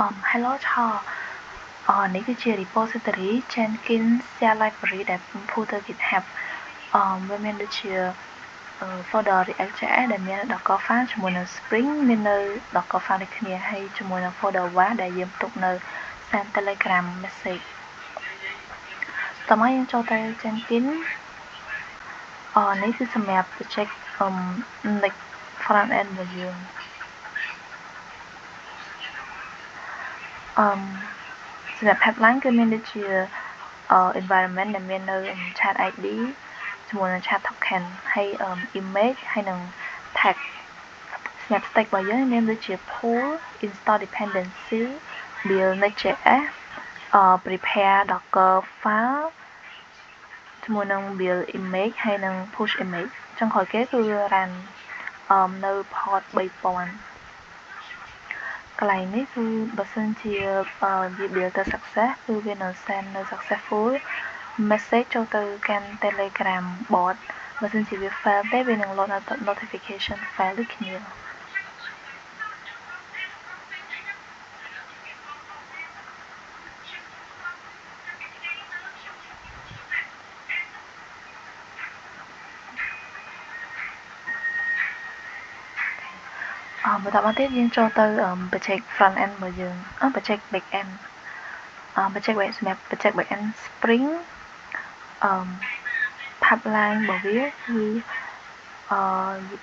Hello នេះគឺជា repository Jenkins share library ដែលបំផុសទៅ GitHub វាមានដូចជា folder React.js ដែលមាន Docker file ជាមួយនឹង Spring មាននៅ Docker file ដូចគ្នាហើយជាមួយនឹង folder WAR ដែលយើងផ្ទុកនៅ Send Telegram message តោះមកយើងចូលទៅ Jenkins នេះគឺសម្រាប់ project Next front end របស់យើងសម្រាប់ pipeline គឺមានដូចជា environment ដែលមាននៅ chat ID ជាមួយនឹង chat token ហើយ image ហើយនឹង tag សម្រាប់ stack របស់យើងមានដូចជា pull install dependency build next.js prepare docker file ជាមួយនឹង build image ហើយនឹង push image ចុងក្រោយគេគឺ run នៅ port 3000កន្លែងនេះគឺបើសិនជាវា build ទៅ success គឺវានឹង send នៅ successful message ចូលទៅកាន់ Telegram bot បើសិនជាវា fail ទេវានឹង load notification fail ដូចគ្នាបន្តមកទៀតយើងចូលទៅ project front end របស់យើងproject back end project back សម្រាប់ project back end Spring pipeline របស់វាគឺ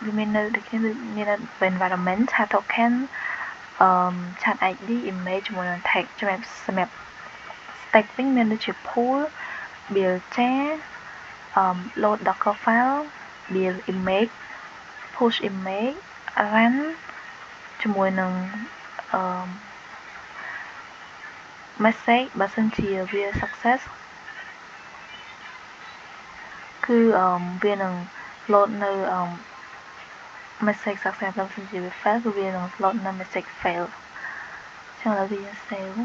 វាមាននៅដូចគ្នាមាននៅ environment chat token chat ID image ជាមួយនឹង tag សម្រាប់ stack វិញមានដូចជា pull build jar load docker file build image push image run ជាមួយនឹងmessage បើសិនជាវា success គឺវានឹង load នៅ message success បើសិនជាវា fail គឺវានឹង load នៅ message fail ចឹងឥឡូវវា save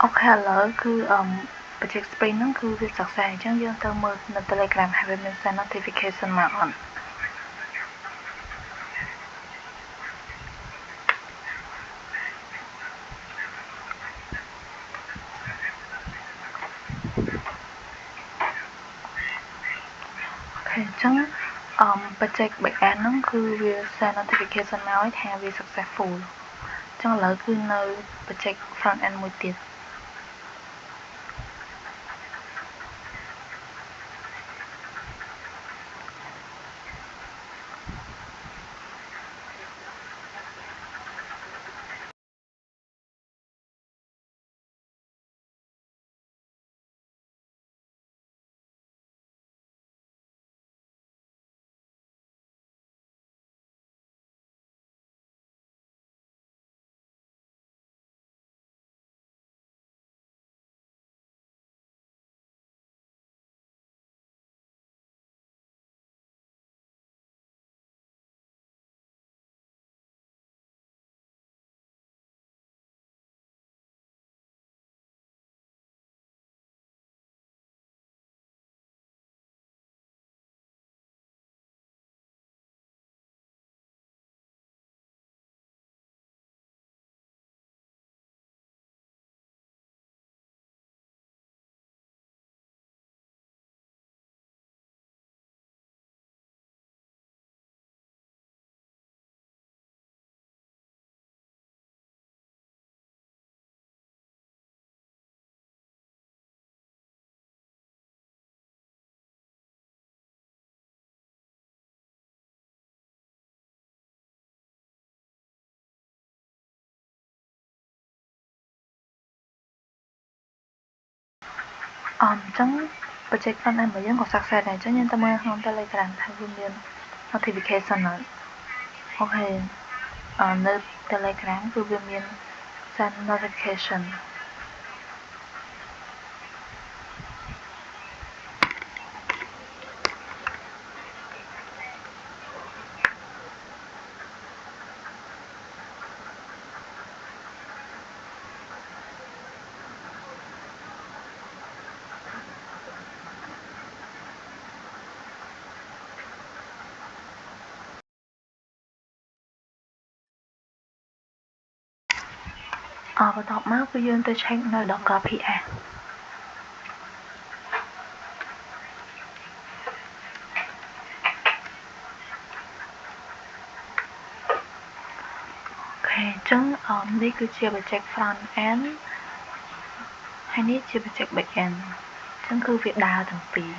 អូខេឥឡូវគឺproject sprint ហ្នឹងគឺវាសិក្សាអញ្ចឹងយើងទៅមើលនៅ Telegram ហើយវាមាន send notification មកអត់អូខេអញ្ចឹងproject backend ហ្នឹងគឺវា send notification មកឲ្យថាវា successful អញ្ចឹងឥឡូវគឺនៅ project front end មួយទៀតអញ្ចឹង project front end របស់យើងក៏ success ដែរអញ្ចឹងយើងទៅមើលក្នុង Telegram ថាវាមាន notification អត់អូខេនៅ Telegram គឺវាមាន send notification បន្ទាប់មកគឺយើងទៅ check នៅ Docker PS អូខេអញ្ចឹងនេះគឺជា project front end ហើយនេះជា project back end អញ្ចឹងគឺវាដើរទាំងពីរ